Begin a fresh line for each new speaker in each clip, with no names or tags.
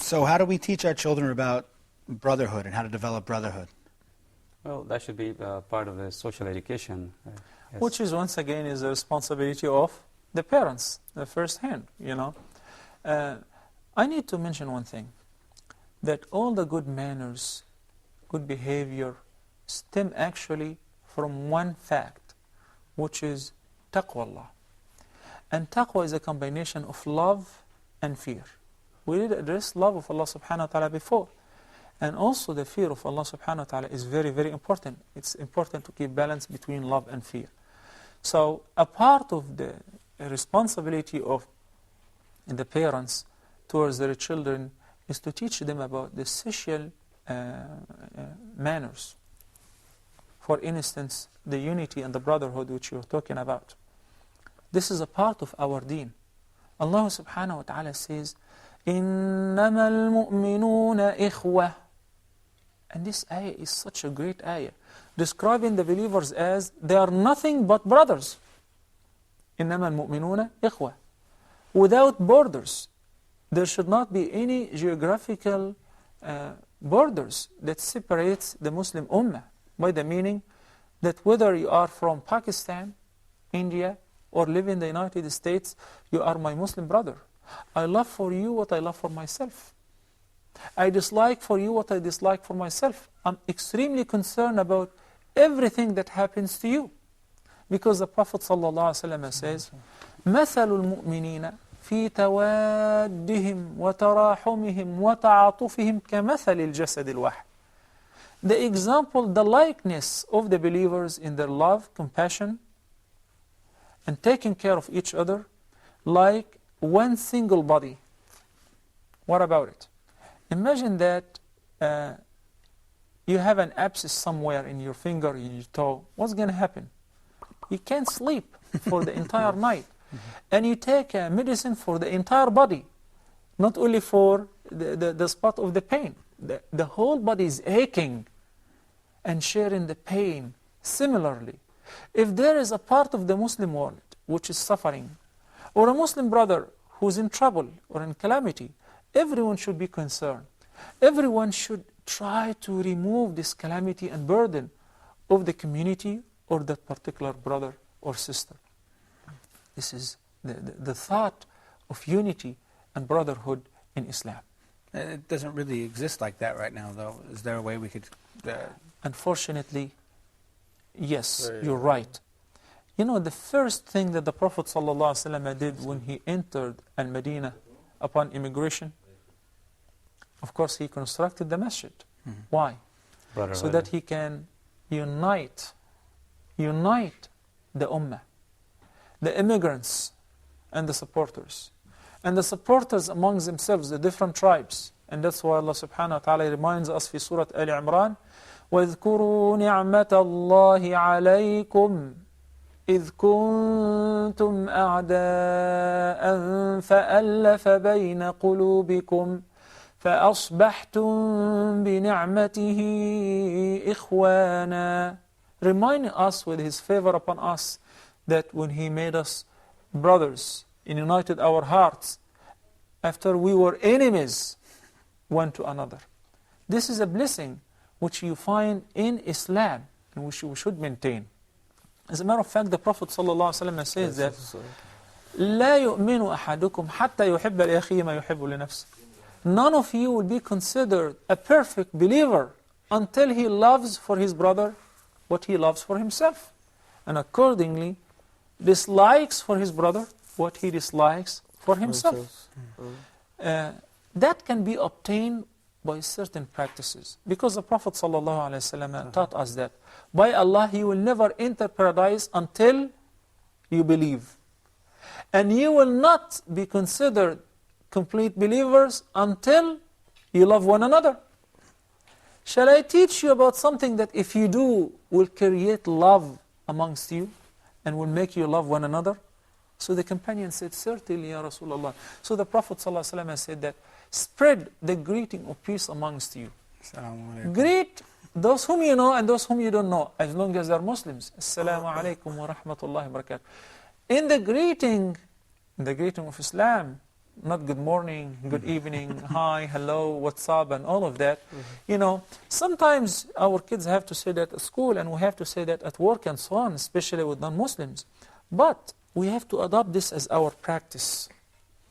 So how do we teach our children about brotherhood and how to develop brotherhood?
Well, that should be part of the social education. Yes.
Which is, once again, is the responsibility of the parents, the first hand, you know. I need to mention one thing, that all the good manners, good behavior, stem actually from one fact, which is taqwa Allah. And taqwa is a combination of love and fear. We did address love of Allah subhanahu wa ta'ala before. And also the fear of Allah subhanahu wa ta'ala is very, very important. It's important to keep balance between love and fear. So a part of the responsibility of the parents towards their children is to teach them about the social manners. For instance, the unity and the brotherhood which you're talking about. This is a part of our deen. Allah subhanahu wa ta'ala says, إِنَّمَا الْمُؤْمِنُونَ إِخْوَةً. And this ayah is such a great ayah, describing the believers as they are nothing but brothers. إِنَّمَا الْمُؤْمِنُونَ إِخْوَةً. Without borders. There should not be any geographical borders that separates the Muslim Ummah, by the meaning that whether you are from Pakistan, India, or live in the United States, you are my Muslim brother. I love for you what I love for myself. I dislike for you what I dislike for myself. I'm extremely concerned about everything that happens to you. Because the Prophet ﷺ says, مَثَلُ الْمُؤْمِنِينَ فِي تَوَادِّهِمْ وَتَرَاحُمِهِمْ وَتَعَاطُفِهِمْ كَمَثَلِ الْجَسَدِ الْوَاحِدِ. The example, the likeness of the believers in their love, compassion, and taking care of each other, like one single body. What about it? Imagine that you have an abscess somewhere in your finger, in your toe. What's going to happen? You can't sleep for the entire night. And you take medicine for the entire body, not only for the spot of the pain. The whole body is aching and sharing the pain. Similarly, if there is a part of the Muslim world which is suffering, or a Muslim brother who's in trouble or in calamity, everyone should be concerned. Everyone should try to remove this calamity and burden of the community or that particular brother or sister. This is the thought of unity and brotherhood in Islam.
It doesn't really exist like that right now, though. Is there a way we could...
Unfortunately, yes, you're right. You know, the first thing that the Prophet ﷺ did when he entered Al-Madinah upon immigration, of course, he constructed the masjid. Why? So that he can unite the ummah, the immigrants and the supporters. And the supporters amongst themselves, the different tribes. And that's why Allah subhanahu wa ta'ala reminds us in Surah Al-Imran, وَاذْكُرُوا نِعْمَةَ اللَّهِ عَلَيْكُمْ إِذْ كُنْتُمْ أَعْدَاءً فَأَلَّفَ بَيْنَ قُلُوبِكُمْ فَأَصْبَحْتُمْ بِنِعْمَتِهِ إِخْوَانًا. Reminding us with His favor upon us that when He made us brothers and united our hearts after we were enemies one to another. This is a blessing which you find in Islam and which we should maintain. As a matter of fact, the Prophet ﷺ says that لا يؤمن أحدكم حتى يحب لأخيه ما يحب لنفسه. None of you will be considered a perfect believer until he loves for his brother what he loves for himself. And accordingly, dislikes for his brother what he dislikes for himself. That can be obtained by certain practices. Because the Prophet ﷺ taught us that by Allah, you will never enter paradise until you believe. And you will not be considered complete believers until you love one another. Shall I teach you about something that if you do will create love amongst you and will make you love one another? So the companion said, certainly, Ya Rasulullah. So the Prophet ﷺ has said that, spread the greeting of peace amongst you. Greet those whom you know and those whom you don't know, as long as they're Muslims. Assalamu alaikum wa rahmatullahi wa barakatuh. In the greeting of Islam, not good morning, good evening, hi, hello, what's up, and all of that. You know, sometimes our kids have to say that at school, and we have to say that at work and so on, especially with non-Muslims. But we have to adopt this as our practice,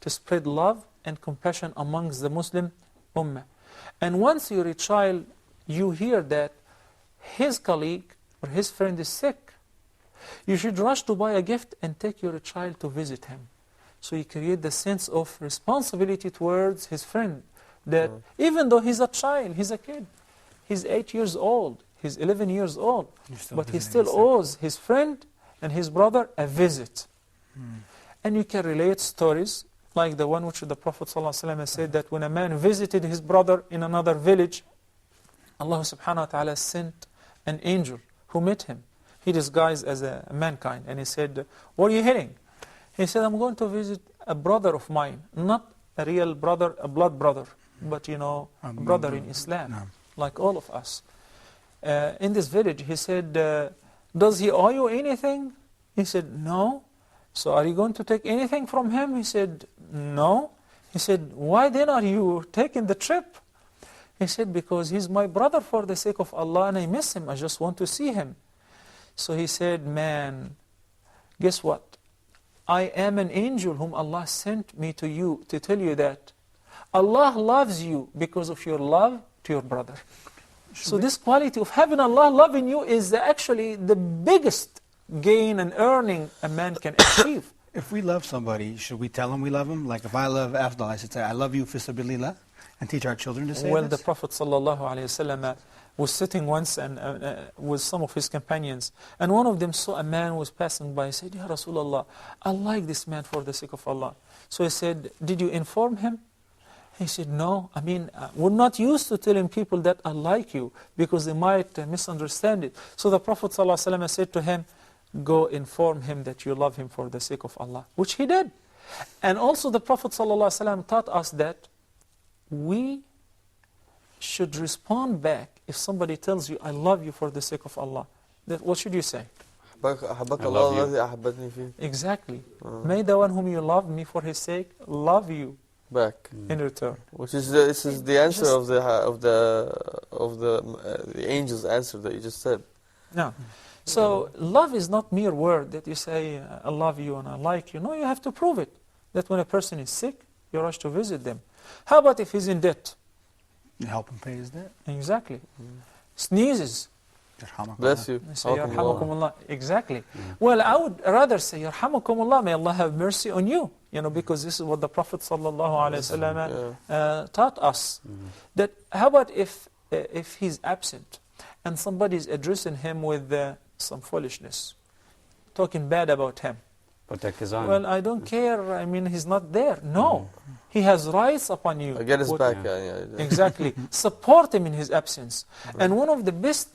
to spread love and compassion amongst the Muslim ummah. And once your child, you hear that his colleague or his friend is sick, you should rush to buy a gift and take your child to visit him. So you create the sense of responsibility towards his friend, that even though he's a child, he's a kid, he's 8 years old, he's 11 years old, but he still owes his friend and his brother a visit. And you can relate stories like the one which the Prophet ﷺ said that when a man visited his brother in another village, Allah subhanahu wa ta'ala sent an angel who met him. He disguised as a mankind, and he said, "Where are you heading?" He said, "I'm going to visit a brother of mine, not a real brother, a blood brother, but a brother in Islam, like all of us." In this village, he said, "Does he owe you anything?" He said, "No." "So are you going to take anything from him?" He said, "No." He said, "Why then are you taking the trip?" He said, "Because he's my brother for the sake of Allah and I miss him. I just want to see him." So he said, "Man, guess what? I am an angel whom Allah sent me to you to tell you that Allah loves you because of your love to your brother." So this quality of having Allah loving you is actually the biggest gain and earning a man can achieve.
If we love somebody, should we tell him we love him? Like if I love Afdal, I should say, "I love you fi sabilillah," and teach our children to say
Well,
this?
the Prophet ﷺ was sitting once and with some of his companions, and one of them saw a man was passing by. He said, "Ya Rasulullah, I like this man for the sake of Allah." So he said, "Did you inform him?" He said, "No, we're not used to telling people that I like you because they might misunderstand it." So the Prophet ﷺ said to him, "Go inform him that you love him for the sake of Allah," which he did. And also the Prophet ﷺ taught us that we should respond back if somebody tells you, "I love you for the sake of Allah." What should you say?
أحبك
I
الله
love you.
الذي أحبتني فيه.
Exactly. May the one whom you love me for his sake love you
Back.
in return.
Which is this is the answer of the angel's answer that you just said.
Now, so love is not mere word that you say, "I love you and I like you." No, you have to prove it. That when a person is sick, you rush to visit them. How about if he's in debt?
You help him pay his debt.
Exactly. Sneezes.
Bless you.
You say, "Yarhamukumullah." Exactly. Well, I would rather say, "Yarhamukumullah," may Allah have mercy on you. Because this is what the Prophet ﷺ taught us. That how about if he's absent and somebody is addressing him with some foolishness, talking bad about him?
Protect his honor.
Well, I don't care. He's not there. No. He has rights upon you.
Get his back.
Exactly. Support him in his absence. And one of the best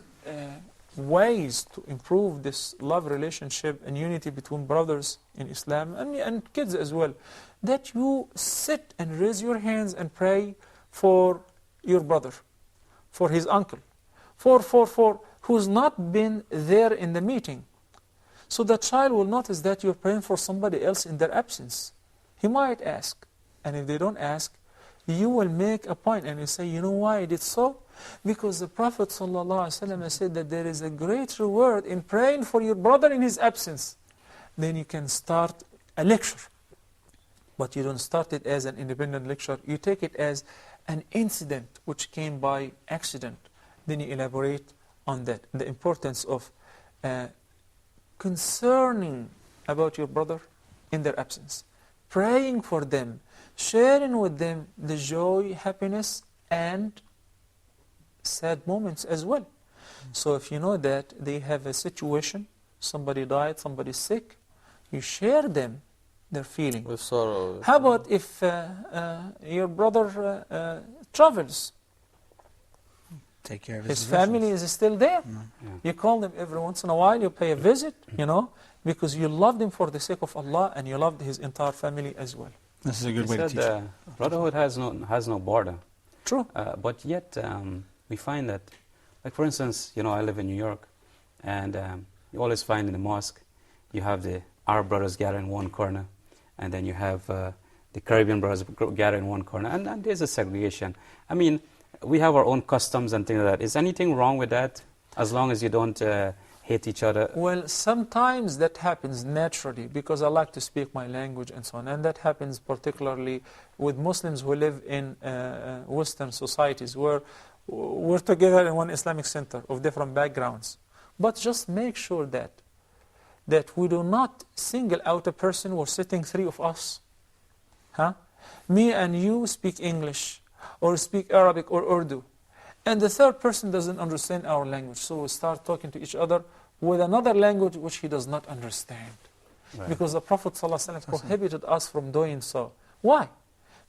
ways to improve this love relationship and unity between brothers in Islam and kids as well, that you sit and raise your hands and pray for your brother, for his uncle, for who's not been there in the meeting. So the child will notice that you're praying for somebody else in their absence. He might ask. And if they don't ask, you will make a point and you say, "You know why I did so? Because the Prophet ﷺ said that there is a great reward in praying for your brother in his absence." Then you can start a lecture. But you don't start it as an independent lecture. You take it as an incident which came by accident. Then you elaborate on that. The importance of concerning about your brother in their absence. Praying for them. Sharing with them the joy, happiness, and sad moments as well. So if you know that they have a situation, somebody died, somebody's sick, you share them they're feeling.
With sorrow.
How about if your brother travels?
Take care of
His family is still there.
Yeah.
You call them every once in a while, you pay a visit, because you loved him for the sake of Allah and you loved his entire family as well.
This is a good
He
way to
said,
teach it.
brotherhood has no border.
True.
But yet, we find that, like for instance, I live in New York, and you always find in the mosque, you have the Arab brothers gather in one corner, and then you have the Caribbean brothers gather in one corner, and there's a segregation. I mean, we have our own customs and things like that. Is anything wrong with that, as long as you don't hate each other?
Well, sometimes that happens naturally because I like to speak my language and so on. And that happens particularly with Muslims who live in Western societies where we're together in one Islamic center of different backgrounds. But just make sure that we do not single out a person. We're sitting three of us. Me and you speak English or speak Arabic or Urdu. And the third person doesn't understand our language. So we start talking to each other with another language which he does not understand.
Right.
Because the Prophet ﷺ prohibited us from doing so. Why?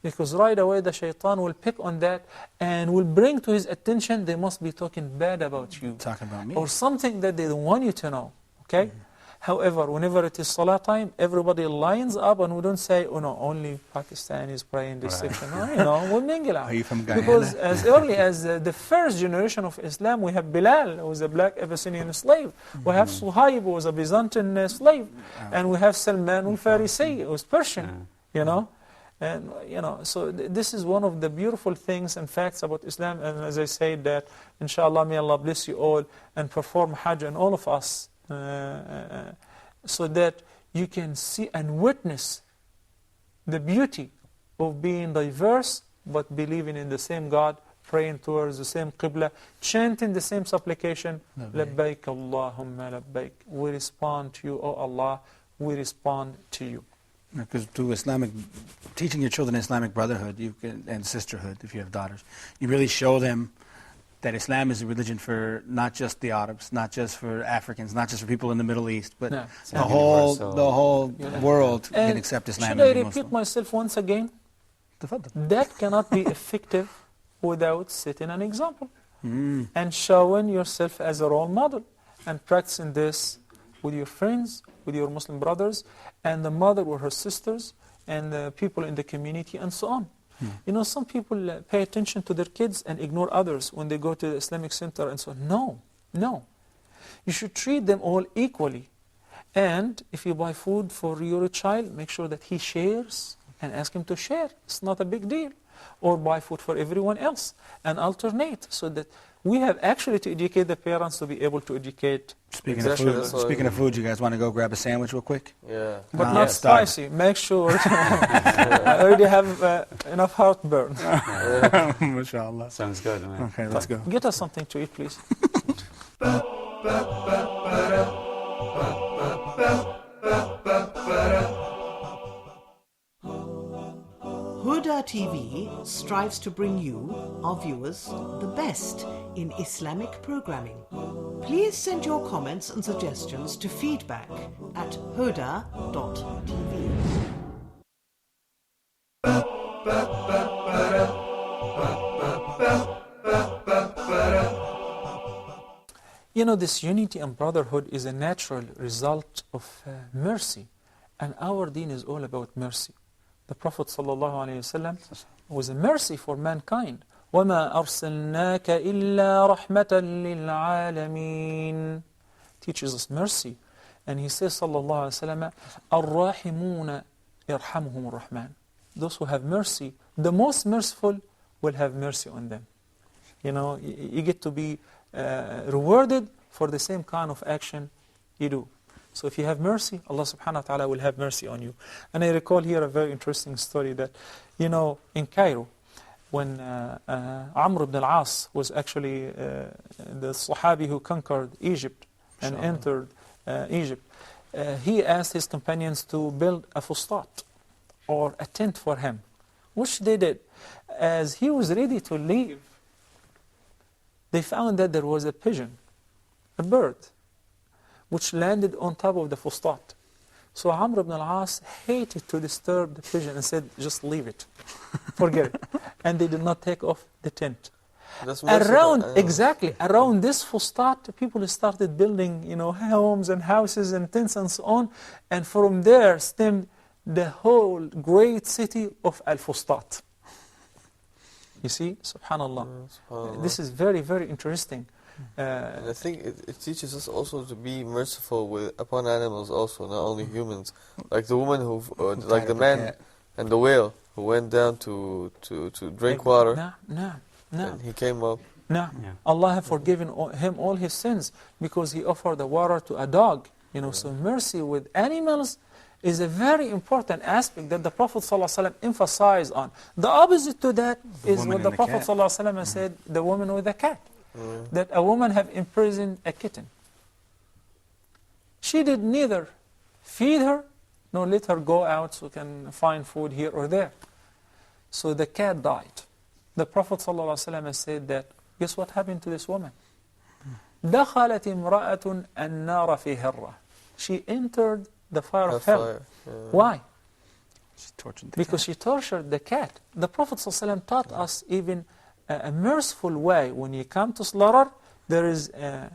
Because right away the shaitan will pick on that and will bring to his attention they must be talking bad about you.
Talking about me.
Or something that they don't want you to know. Okay? However, whenever it is salah time, everybody lines up and we don't say, oh no, only Pakistanis pray in this section. No, we mingle out.
Are you from Guyana?
Because as early as the first generation of Islam, we have Bilal, who was a black Abyssinian slave. We have Suhaib, who was a Byzantine slave. And we have Salman al-Farisi, who was Persian, And, so this is one of the beautiful things and facts about Islam. And as I said that, inshallah, may Allah bless you all and perform Hajj on all of us. So that you can see and witness the beauty of being diverse but believing in the same God, praying towards the same Qibla, chanting the same supplication, Labbaik Allahumma Labbaik. We respond to you, O Allah, we respond to you.
Because through teaching your children Islamic brotherhood and sisterhood, if you have daughters, you really show them that Islam is a religion for not just the Arabs, not just for Africans, not just for people in the Middle East, but the whole world can accept Islam.
Should I repeat myself once again? That cannot be effective without setting an example and showing yourself as a role model and practicing this with your friends, with your Muslim brothers, and the mother or her sisters, and the people in the community, and so on. Some people pay attention to their kids and ignore others when they go to the Islamic center and so on. No. You should treat them all equally. And if you buy food for your child, make sure that he shares and ask him to share. It's not a big deal. Or buy food for everyone else and alternate so that we have actually to educate the parents to be able to educate.
Speaking of food, you guys want to go grab a sandwich real quick?
Yeah.
But not spicy. Make sure. I already have enough heartburn.
MashaAllah.
Sounds good, man.
Okay, let's go.
Get us something to eat, please.
Huda TV strives to bring you, our viewers, the best in Islamic programming. Please send your comments and suggestions to feedback@huda.tv.
This unity and brotherhood is a natural result of mercy. And our deen is all about mercy. The Prophet ﷺ was a mercy for mankind. وَمَا أَرْسَلْنَاكَ إِلَّا رَحْمَةً لِلْعَالَمِينَ Teaches us mercy. And he says, sallallahu alayhi wa sallam, الرَّاحِمُونَ يَرْحَمُهُمُ الرَّحْمَنِ Those who have mercy, the most merciful will have mercy on them. You get to be rewarded for the same kind of action you do. So if you have mercy, Allah subhanahu wa ta'ala will have mercy on you. And I recall here a very interesting story that, in Cairo, when Amr ibn al-As was actually the Sahabi who conquered Egypt and entered Egypt, he asked his companions to build a fustat, or a tent for him, which they did. As he was ready to leave, they found that there was a pigeon, a bird, which landed on top of the fustat. So Amr ibn al-As hated to disturb the pigeon and said, just leave it, forget it. And they did not take off the tent.
That's
Around,
merciful.
exactly, around this fustat, people started building, homes and houses and tents and so on. And from there stemmed the whole great city of Al-Fustat. You see, subhanallah.
SubhanAllah.
This is very, very interesting.
And I think it teaches us also to be merciful upon animals also, not only humans. Like the woman like the man and the whale who went down to drink water,
No.
and he came up.
No,
Yeah.
Allah have forgiven him all his sins because he offered the water to a dog. So mercy with animals is a very important aspect that the Prophet ﷺ emphasized on. The opposite to that is
woman
what the
and the
Prophet
cat.
ﷺ said, the woman with the cat. That a woman have imprisoned a kitten. She did neither feed her nor let her go out so can find food here or there. So the cat died. The Prophet ﷺ said that, guess what happened to this woman? دخلت امرأة النار في هرة. She entered the fire of hell.
Hellfire.
Why?
She tortured the
Because she tortured the cat. The Prophet ﷺ taught us even a merciful way. When you come to slaughter, there is a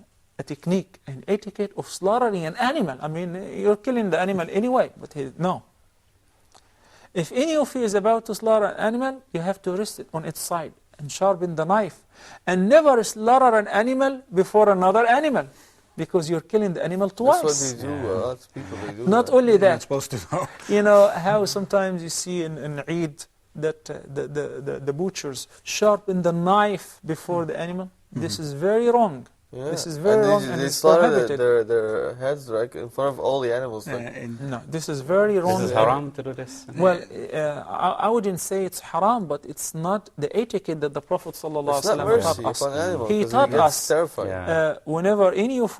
technique, an etiquette of slaughtering an animal. I mean, you're killing the animal anyway, but no. If any of you is about to slaughter an animal, you have to rest it on its side and sharpen the knife. And never slaughter an animal before another animal, because you're killing the animal twice.
That's what they do. A lot of people, they do
Not
that.
only
You're not
that,
supposed to know.
you know how sometimes you see in Eid that the butchers sharpen the knife before the animal. This is very wrong.
Yeah.
This is very wrong and
they
it's
slaughter
prohibited.
their heads like in front of all the animals. Like,
And
No, this is very wrong.
This is haram to do this.
Well, I wouldn't say it's haram, but it's not the etiquette that the Prophet
it's not
ﷺ
mercy
taught us.
upon animals.
He
'cause
taught
gets
us,
terrified.
Yeah.
Whenever any of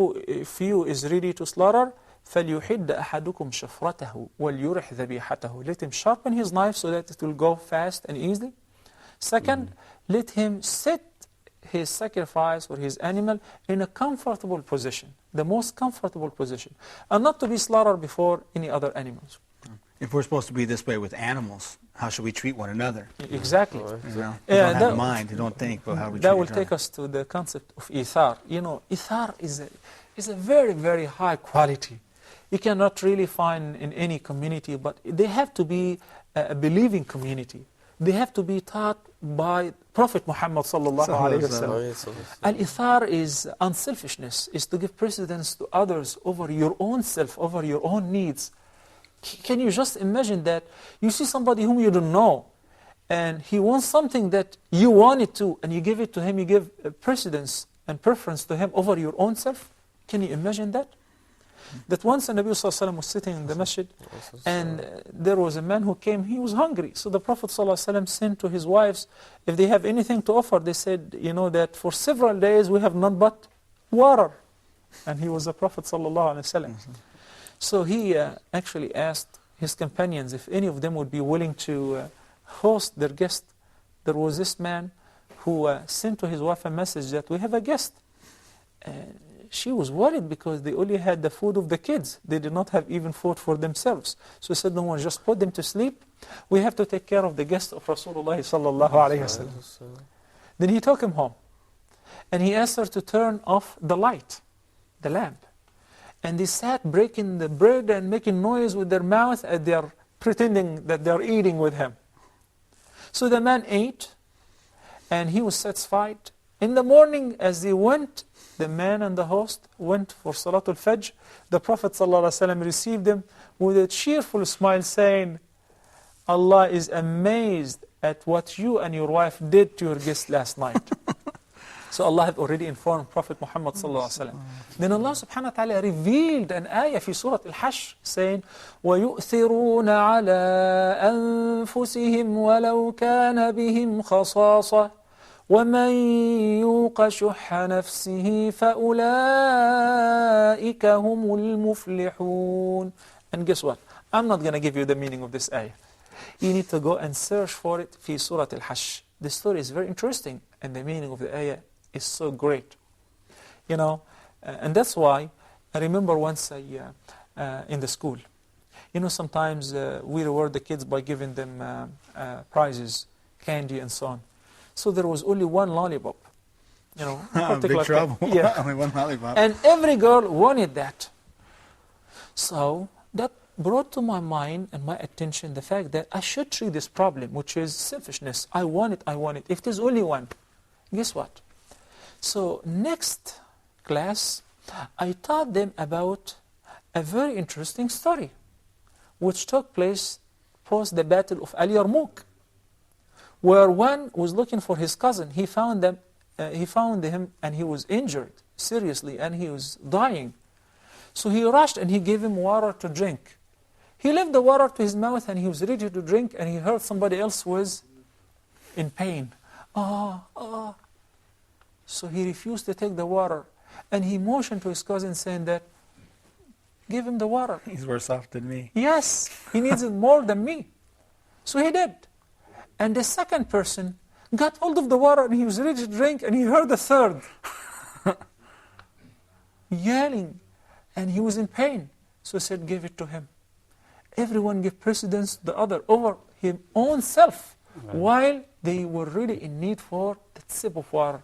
you is ready to slaughter, فَلْيُحِدَّ أَحَدُكُمْ شَفْرَتَهُ وَلْيُرِحْ ذَبِيحَتَهُ. Let him sharpen his knife so that it will go fast and easily. Second, let him set his sacrifice or his animal in a comfortable position, the most comfortable position, and not to be slaughtered before any other animals.
if we're supposed to be this way with animals, how should we treat one another?
Exactly.
You know,
Yeah,
you don't have
that-
a mind, you don't think, but how we treat
That will
each other.
take us to the concept of ithar. You know, ithar is a very, very high quality. You cannot really find in any community, but they have to be a believing community. They have to be taught by Prophet Muhammad sallallahu alaihi wasallam. Al-ithar is unselfishness, is to give precedence to others over your own self, over your own needs. Can you just imagine that? You see somebody whom you don't know, and he wants something that you wanted to, and you give it to him, you give precedence and preference to him over your own self? Can you imagine that? That once the Nabi sallallahu alaihi wasallam was sitting in the masjid, and there was a man who came, he was hungry. So the Prophet sallallahu alaihi wasallam sent to his wives, if they have anything to offer, they said, you know, that for several days we have none but water. And he was the Prophet sallallahu alaihi wasallam. So he actually asked his companions if any of them would be willing to host their guest. There was this man who sent to his wife a message that we have a guest. She was worried because they only had the food of the kids. They did not have even food for themselves. So he said, no one, just put them to sleep. We have to take care of the guest of Rasulullah sallallahu alayhi wasallam. Then he took him home. And he asked her to turn off the light, the lamp. And they sat breaking the bread and making noise with their mouth as they are pretending that they are eating with him. So the man ate, and he was satisfied. In the morning, as they went, the man and the host went for Salatul Fajr. The Prophet ﷺ received them with a cheerful smile, saying, Allah is amazed at what you and your wife did to your guest last night. So Allah had already informed Prophet Muhammad ﷺ. Then Allah subhanahu wa ta'ala revealed an ayah في Surah Al-Hashr saying, وَيُؤْثِرُونَ عَلَىٰ أَنفُسِهِمْ وَلَوْ كَانَ بِهِمْ خَصَاصَةٌ وَمَنْ يُوقَ شُحَّ نَفْسِهِ فَأُولَٰئِكَ هُمُ الْمُفْلِحُونَ. And guess what? I'm not going to give you the meaning of this ayah. You need to go and search for it في Surah Al-Hashr. The story is very interesting, and the meaning of the ayah is so great. You know, and that's why I remember once in the school, You know, sometimes we reward the kids by giving them prizes, candy and so on. So there was only one lollipop. You know,
Big trouble.
Yeah.
Only one lollipop.
And every girl wanted that. So that brought to my mind and my attention the fact that I should treat this problem, which is selfishness. I want it, I want it. If there's only one, guess what? So next class, I taught them about a very interesting story, which took place post the Battle of Al Yarmouk, where one was looking for his cousin. He found him, and he was injured seriously, and he was dying. So he rushed and he gave him water to drink. He left the water to his mouth and he was ready to drink, and he heard somebody else was in pain. So he refused to take the water, and he motioned to his cousin saying that, give him the water.
He's worse off than me.
Yes, he needs it more than me. So he did. And the second person got hold of the water and he was ready to drink, and he heard the third yelling, and he was in pain. So he said, give it to him. Everyone gave precedence to the other over his own self, while they were really in need for that sip of water.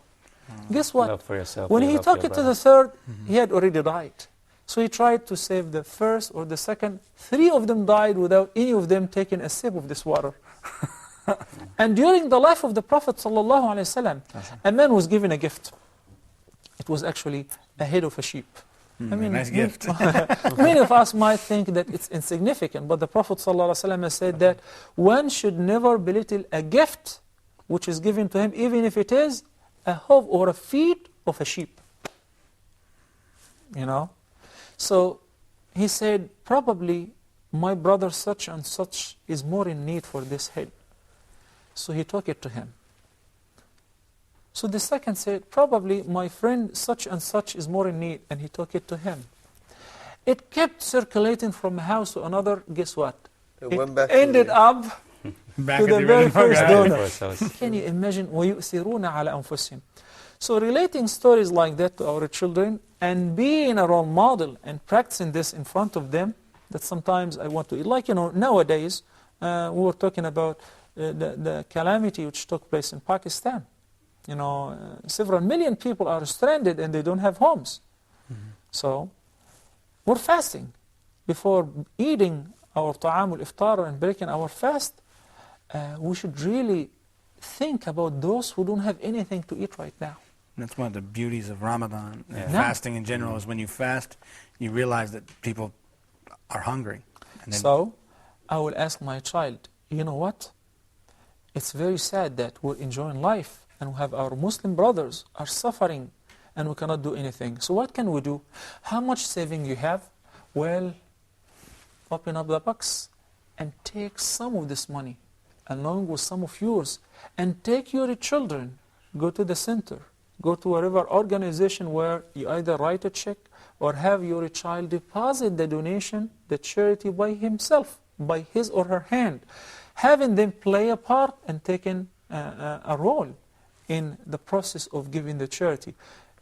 Guess what?
Love for yourself,
when
you
he
love
took
your
it to
brother.
the third, he had already died. So he tried to save the first or the second. 3 of them died without any of them taking a sip of this water. And during the life of the Prophet ﷺ, a man was given a gift. It was actually a head of a sheep.
Nice gift.
Many of us might think that it's insignificant, but the Prophet ﷺ has said that one should never belittle a gift which is given to him, even if it is a hoof or a feet of a sheep. You know? So he said, probably my brother such and such is more in need for this head. So he took it to him. So the second said, probably my friend such and such is more in need, and he took it to him. It kept circulating from house to another. Guess what?
It went back
ended up
Back
to
at
the very
original
first
guy.
donor. Can you imagine? وَيُؤْثِرُونَ عَلَى أَنفُسِهِمْ. So relating stories like that to our children and being a role model and practicing this in front of them, that sometimes I want to, like, nowadays, we were talking about the calamity which took place in Pakistan. Several million people are stranded and they don't have homes. So, we're fasting. Before eating our ta'amul iftar and breaking our fast, we should really think about those who don't have anything to eat right now.
That's one of the beauties of Ramadan.
Yeah.
Fasting in general is when you fast, you realize that people are hungry. And then
So, I will ask my child, you know what? It's very sad that we're enjoying life and we have our Muslim brothers are suffering and we cannot do anything. So what can we do? How much saving you have? Well, open up the box and take some of this money along with some of yours and take your children, go to the center, go to whatever organization where you either write a check or have your child deposit the donation, the charity by himself, by his or her hand, having them play a part and taking a role in the process of giving the charity.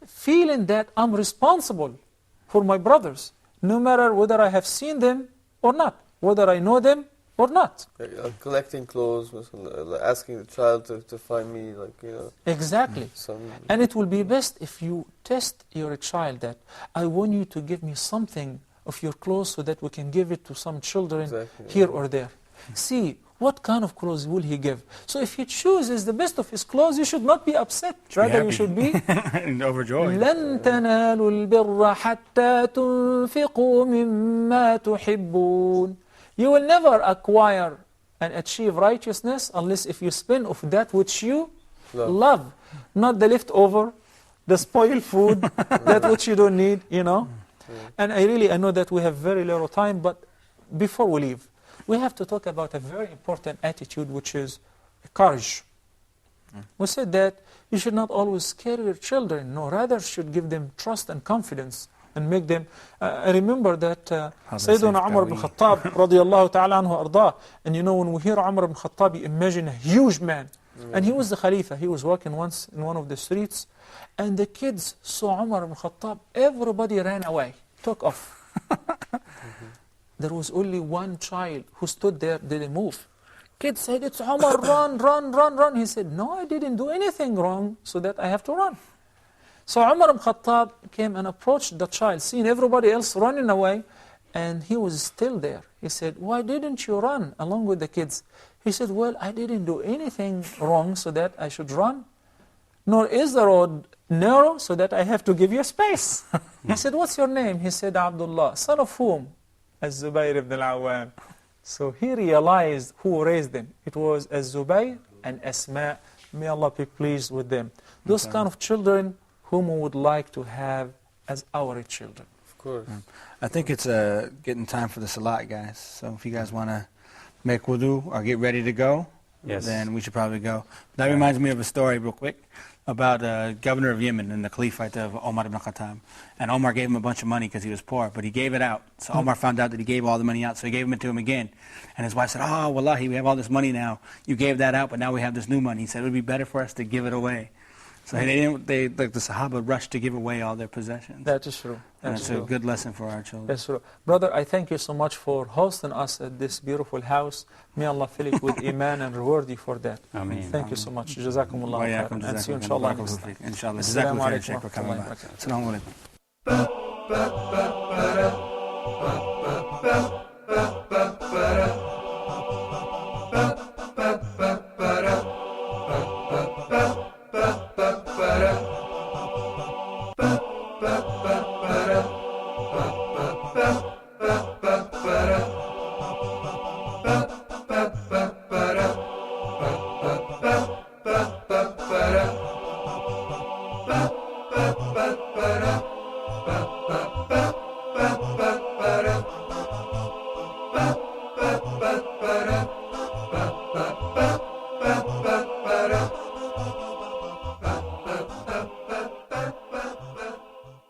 Feeling that I'm responsible for my brothers, no matter whether I have seen them or not, whether I know them or not.
Collecting clothes, asking the child to find me,
Exactly.
some...
And it will be best if you test your child that, I want you to give me something of your clothes so that we can give it to some children here or there. See, what kind of clothes will he give? So if he chooses the best of his clothes, you should not be upset. Rather, you should be
and overjoyed.
لن تنالوا البر حتى تنفقوا مما تحبون. You will never acquire and achieve righteousness unless if you spend of that which you love. Not the leftover, the spoiled food, that which you don't need, And I know that we have very little time, but before we leave, we have to talk about a very important attitude, which is courage. We said that you should not always scare your children, no, rather should give them trust and confidence and make them... I remember that Sayyidina Umar ibn Khattab, radiyallahu ta'ala anhu ardah, and when we hear Umar ibn Khattab, you imagine a huge man. And he was the Khalifa. He was walking once in one of the streets, and the kids saw Umar ibn Khattab. Everybody ran away, took off. there was only one child who stood there, didn't move. Kids said, it's Umar, run, run, run, run. He said, no, I didn't do anything wrong, so that I have to run. So Umar ibn Khattab came and approached the child, seeing everybody else running away, and he was still there. He said, why didn't you run along with the kids? He said, well, I didn't do anything wrong so that I should run. Nor is the road narrow so that I have to give you space. He said, what's your name? He said, Abdullah. Son of whom? Az-Zubayr ibn al-Awwam. So he realized who raised them. It was Az-Zubayr and Asma. May Allah be pleased with them. Those kind of children whom we would like to have as our children.
Of course.
I think it's getting time for the salat, guys. So if you guys want to make wudu or get ready to go, then we should probably go. That reminds me of a story real quick about the governor of Yemen and the caliphate of Omar ibn Khattab. And Omar gave him a bunch of money because he was poor, but he gave it out. So Omar found out that he gave all the money out, so he gave it to him again. And his wife said, oh, wallahi, we have all this money now. You gave that out, but now we have this new money. He said, it would be better for us to give it away. So the Sahaba rushed to give away all their possessions.
That is true.
That's a good lesson for our children.
That's true. Brother, I thank you so much for hosting us at this beautiful house. May Allah fill it with iman and reward you for that.
Ameen.
Thank you so much. Jazakumullah khairan. And see you inshallah next time.
Inshallah.
Assalamu
Jazakumullah
alaikum
khair for coming by. Assalamu alaikum.